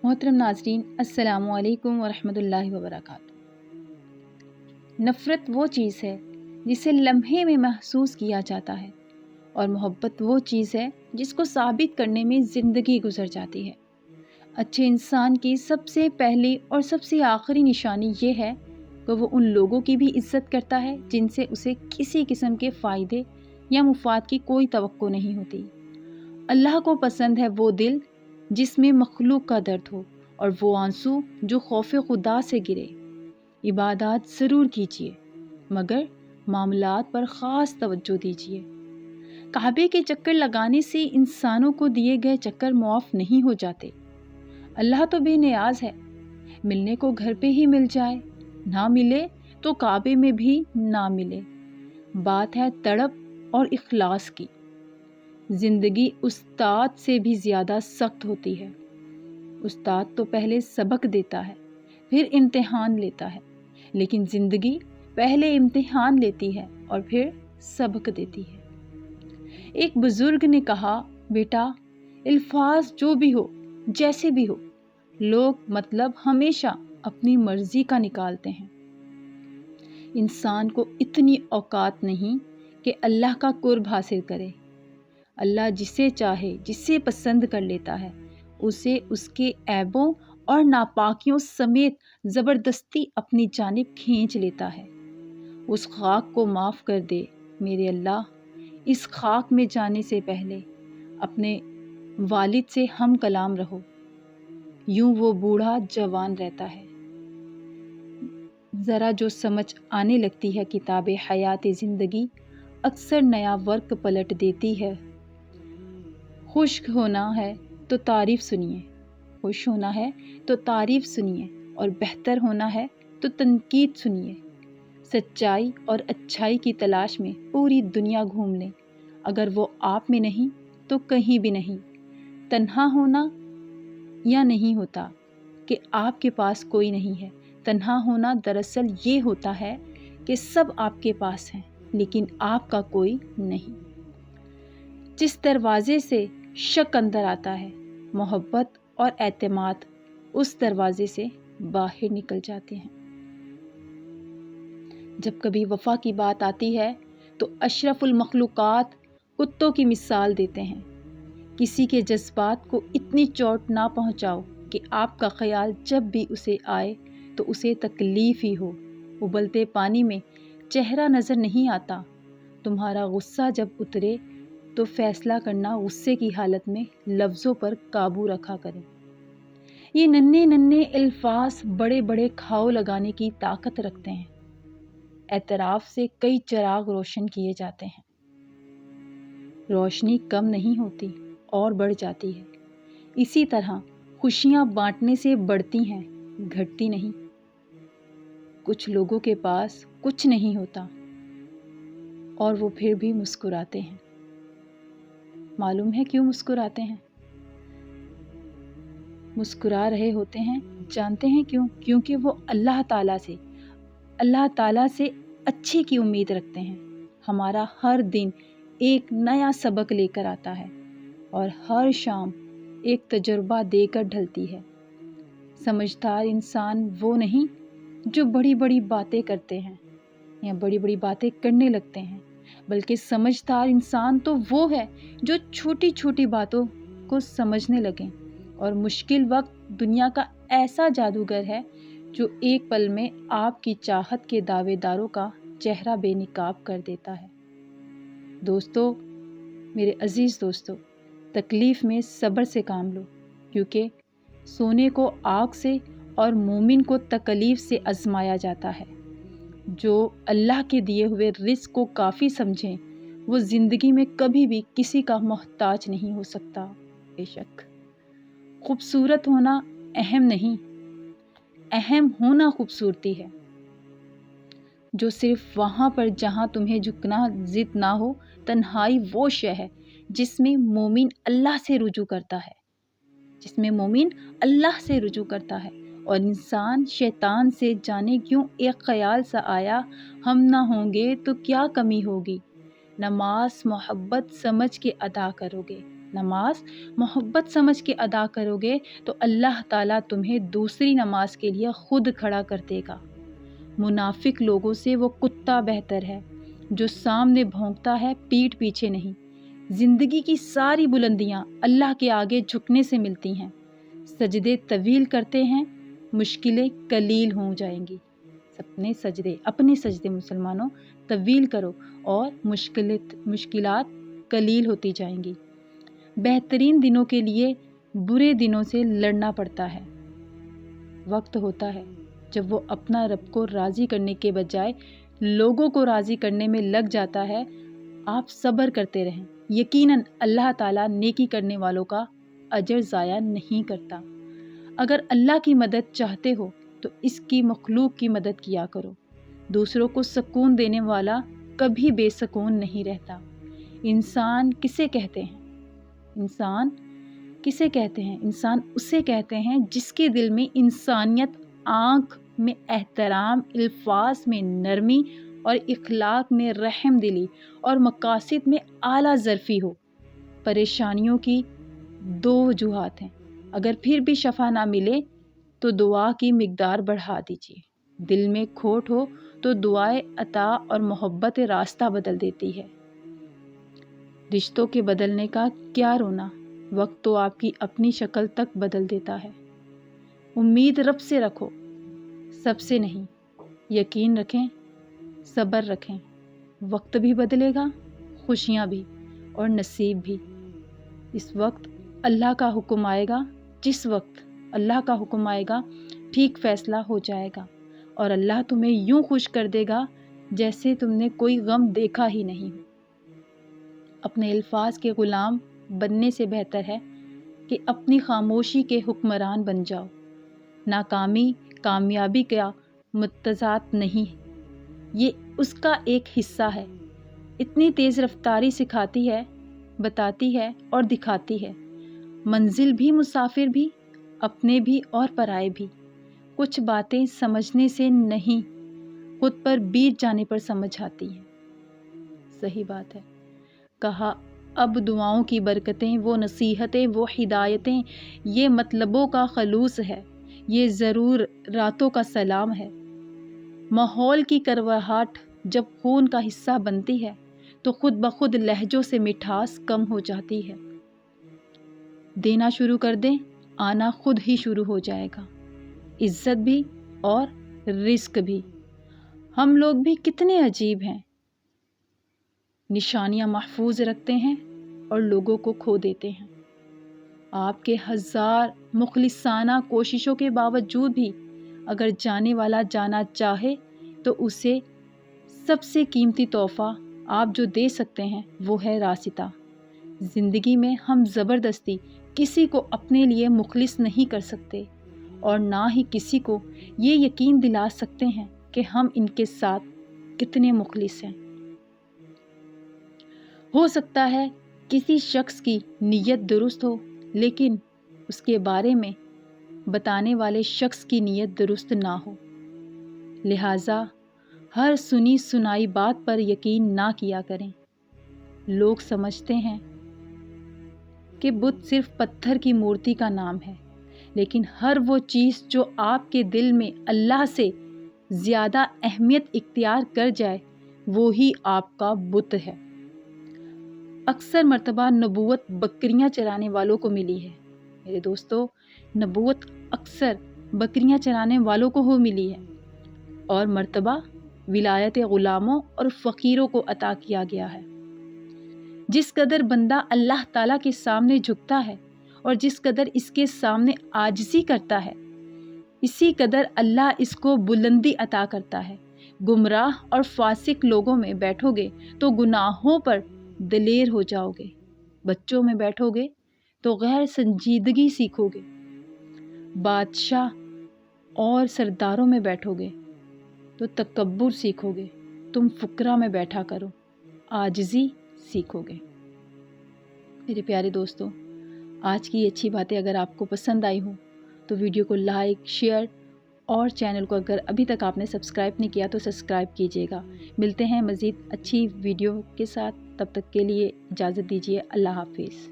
मोहतरम नाजरीन, अस्सलामु अलैकुम वरहमतुल्लाहि वबरकातुहू। नफ़रत वो चीज़ है जिसे लम्हे में महसूस किया जाता है, और मोहब्बत वो चीज़ है जिसको साबित करने में ज़िंदगी गुजर जाती है। अच्छे इंसान की सबसे पहली और सबसे आखिरी निशानी ये है कि वो उन लोगों की भी इज़्ज़त करता है जिनसे उसे किसी किस्म के फ़ायदे या मुफाद की कोई तवक्को नहीं होती। अल्लाह को पसंद है वो दिल जिसमें मखलूक का दर्द हो, और वो आंसू जो खौफ खुदा से गिरे। इबादत ज़रूर कीजिए, मगर मामलात पर ख़ास तवज्जो दीजिए। काबे के चक्कर लगाने से इंसानों को दिए गए चक्कर मुआफ़ नहीं हो जाते। अल्लाह तो बेनियाज है, मिलने को घर पे ही मिल जाए, ना मिले तो काबे में भी ना मिले। बात है तड़प और इखलास की। ज़िंदगी उस्ताद से भी ज़्यादा सख्त होती है। उस्ताद तो पहले सबक देता है, फिर इम्तिहान लेता है, लेकिन ज़िंदगी पहले इम्तिहान लेती है और फिर सबक देती है। एक बुज़ुर्ग ने कहा, बेटा, अल्फाज जो भी हो, जैसे भी हो, लोग मतलब हमेशा अपनी मर्ज़ी का निकालते हैं। इंसान को इतनी औकात नहीं कि अल्लाह का कुर्ब हासिल करे। अल्लाह जिसे चाहे, जिसे पसंद कर लेता है, उसे उसके ऐबों और नापाकियों समेत ज़बरदस्ती अपनी जानिब खींच लेता है। उस खाक को माफ़ कर दे मेरे अल्लाह। इस खाक में जाने से पहले अपने वालिद से हम कलाम रहो। यूं वो बूढ़ा जवान रहता है। ज़रा जो समझ आने लगती है किताब हयात ज़िंदगी, अक्सर नया वर्क पलट देती है। खुश्क होना है तो तारीफ़ सुनिए, खुश होना है तो तारीफ़ सुनिए, और बेहतर होना है तो तनकीद सुनिए। सच्चाई और अच्छाई की तलाश में पूरी दुनिया घूम लें, अगर वो आप में नहीं तो कहीं भी नहीं। तन्हा होना या नहीं होता कि आपके पास कोई नहीं है। तन्हा होना दरअसल ये होता है कि सब आपके पास हैं, लेकिन आपका कोई नहीं। जिस दरवाजे से शक अंदर आता है, मोहब्बत और एतमाद उस दरवाजे से बाहर निकल जाते हैं। जब कभी वफ़ा की बात आती है तो अशरफुल मखलूक़ात कुत्तों की मिसाल देते हैं। किसी के जज्बात को इतनी चोट ना पहुंचाओ कि आपका ख्याल जब भी उसे आए तो उसे तकलीफ़ ही हो। उबलते पानी में चेहरा नज़र नहीं आता। तुम्हारा गुस्सा जब उतरे तो फ़ैसला करना गुस्से की हालत में लफ्ज़ों पर काबू रखा करें। ये नन्हे नन्हे अल्फाज बड़े बड़े घाव लगाने की ताकत रखते हैं। एतराफ़ से कई चिराग रोशन किए जाते हैं। रोशनी कम नहीं होती और बढ़ जाती है। इसी तरह खुशियाँ बांटने से बढ़ती हैं, घटती नहीं। कुछ लोगों के पास कुछ नहीं होता और वो फिर भी मुस्कुराते हैं। मालूम है क्यों मुस्कुराते हैं? मुस्कुरा रहे होते हैं, जानते हैं क्यों? क्योंकि वो अल्लाह ताला से अच्छे की उम्मीद रखते हैं। हमारा हर दिन एक नया सबक लेकर आता है और हर शाम एक तजुर्बा देकर ढलती है। समझदार इंसान वो नहीं जो बड़ी बड़ी बातें करते हैं या बड़ी बड़ी बातें करने लगते हैं, बल्कि समझदार इंसान तो वो है जो छोटी छोटी बातों को समझने लगें। और मुश्किल वक्त दुनिया का ऐसा जादूगर है जो एक पल में आपकी चाहत के दावेदारों का चेहरा बेनकाब कर देता है। दोस्तों, मेरे अजीज़ दोस्तों, तकलीफ़ में सब्र से काम लो, क्योंकि सोने को आग से और मोमिन को तकलीफ़ से आज़माया जाता है। जो अल्लाह के दिए हुए रिज़्क़ को काफ़ी समझें, वो ज़िंदगी में कभी भी किसी का मोहताज नहीं हो सकता। बेशक खूबसूरत होना अहम नहीं, अहम होना खूबसूरती है। जो सिर्फ वहाँ पर जहाँ तुम्हें झुकना ज़िद ना हो। तन्हाई वो शय है जिसमें मोमिन अल्लाह से रुजू करता है, और इंसान शैतान से जाने क्यों एक ख्याल सा आया, हम ना होंगे तो क्या कमी होगी। नमाज मोहब्बत समझ के अदा करोगे, نماز محبت سمجھ کے ادا کرو گے تو اللہ تعالیٰ تمہیں دوسری نماز کے لیے خود کھڑا کر دے گا۔ منافق لوگوں سے وہ کتا بہتر ہے جو سامنے بھونکتا ہے پیٹھ پیچھے نہیں۔ زندگی کی ساری بلندیاں اللہ کے آگے جھکنے سے ملتی ہیں۔ سجدے طویل کرتے ہیں، مشکلیں قلیل ہو جائیں گی۔ اپنے سجدے مسلمانوں طویل کرو اور مشکلات قلیل ہوتی جائیں گی۔ بہترین دنوں کے لیے برے دنوں سے لڑنا پڑتا ہے۔ وقت ہوتا ہے جب وہ اپنا رب کو راضی کرنے کے بجائے لوگوں کو راضی کرنے میں لگ جاتا ہے۔ آپ صبر کرتے رہیں، یقیناً اللہ تعالیٰ نیکی کرنے والوں کا اجر ضائع نہیں کرتا۔ اگر اللہ کی مدد چاہتے ہو تو اس کی مخلوق کی مدد کیا کرو۔ دوسروں کو سکون دینے والا کبھی بے سکون نہیں رہتا۔ انسان کسے کہتے ہیں؟ انسان اسے کہتے ہیں جس کے دل میں انسانیت، آنکھ میں احترام، الفاظ میں نرمی اور اخلاق میں رحم دلی اور مقاصد میں اعلیٰ ظرفی ہو۔ پریشانیوں کی دو وجوہات ہیں، اگر پھر بھی شفا نہ ملے تو دعا کی مقدار بڑھا دیجیے۔ دل میں کھوٹ ہو تو دعائے عطا اور محبت راستہ بدل دیتی ہے۔ رشتوں کے بدلنے کا کیا رونا، وقت تو آپ کی اپنی شکل تک بدل دیتا ہے۔ امید رب سے رکھو، سب سے نہیں۔ یقین رکھیں، صبر رکھیں، وقت بھی بدلے گا، خوشیاں بھی اور نصیب بھی۔ اس وقت اللہ کا حکم آئے گا، جس وقت اللہ کا حکم آئے گا ٹھیک فیصلہ ہو جائے گا اور اللہ تمہیں یوں خوش کر دے گا جیسے تم نے کوئی غم دیکھا ہی نہیں ہو۔ اپنے الفاظ کے غلام بننے سے بہتر ہے کہ اپنی خاموشی کے حکمران بن جاؤ۔ ناکامی کامیابی کا متضاد نہیں، یہ اس کا ایک حصہ ہے۔ اتنی تیز رفتاری سکھاتی ہے، بتاتی ہے اور دکھاتی ہے۔ منزل بھی، مسافر بھی، اپنے بھی اور پرائے بھی۔ کچھ باتیں سمجھنے سے نہیں، خود پر بیت جانے پر سمجھ آتی ہیں۔ صحیح بات ہے۔ کہا اب دعاؤں کی برکتیں، وہ نصیحتیں، وہ ہدایتیں، یہ مطلبوں کا خلوص ہے، یہ ضرور راتوں کا سلام ہے۔ ماحول کی کرواہٹ جب خون کا حصہ بنتی ہے تو خود بخود لہجوں سے مٹھاس کم ہو جاتی ہے۔ دینا شروع کر دیں، آنا خود ہی شروع ہو جائے گا۔ عزت بھی اور رزق بھی۔ ہم لوگ بھی کتنے عجیب ہیں، نشانیاں محفوظ رکھتے ہیں اور لوگوں کو کھو دیتے ہیں۔ آپ کے ہزار مخلصانہ کوششوں کے باوجود بھی اگر جانے والا جانا چاہے تو اسے سب سے قیمتی تحفہ آپ جو دے سکتے ہیں وہ ہے راستہ۔ زندگی میں ہم زبردستی کسی کو اپنے لیے مخلص نہیں کر سکتے اور نہ ہی کسی کو یہ یقین دلا سکتے ہیں کہ ہم ان کے ساتھ کتنے مخلص ہیں۔ ہو سکتا ہے کسی شخص کی نیت درست ہو لیکن اس کے بارے میں بتانے والے شخص کی نیت درست نہ ہو، لہٰذا ہر سنی سنائی بات پر یقین نہ کیا کریں۔ لوگ سمجھتے ہیں کہ بت صرف پتھر کی مورتی کا نام ہے، لیکن ہر وہ چیز جو آپ کے دل میں اللہ سے زیادہ اہمیت اختیار کر جائے وہی آپ کا بت ہے۔ اکثر مرتبہ نبوت بکریاں چرانے والوں کو ملی ہے میرے دوستو، نبوت اکثر بکریاں چرانے والوں کو ہو ملی ہے، اور مرتبہ ولایت غلاموں اور فقیروں کو عطا کیا گیا ہے۔ جس قدر بندہ اللہ تعالیٰ کے سامنے جھکتا ہے اور جس قدر اس کے سامنے عاجزی کرتا ہے، اسی قدر اللہ اس کو بلندی عطا کرتا ہے۔ گمراہ اور فاسق لوگوں میں بیٹھو گے تو گناہوں پر دلیر ہو جاؤ گے، بچوں میں بیٹھو گے تو غیر سنجیدگی سیکھو گے، بادشاہ اور سرداروں میں بیٹھو گے تو تکبر سیکھو گے، تم فقراء میں بیٹھا کرو، عاجزی سیکھو گے۔ میرے پیارے دوستو، آج کی یہ اچھی باتیں اگر آپ کو پسند آئی ہوں تو ویڈیو کو لائک، شیئر اور چینل کو اگر ابھی تک آپ نے سبسکرائب نہیں کیا تو سبسکرائب کیجیے گا۔ ملتے ہیں مزید اچھی ویڈیو کے ساتھ، تب تک کے لیے اجازت دیجیے۔ اللہ حافظ۔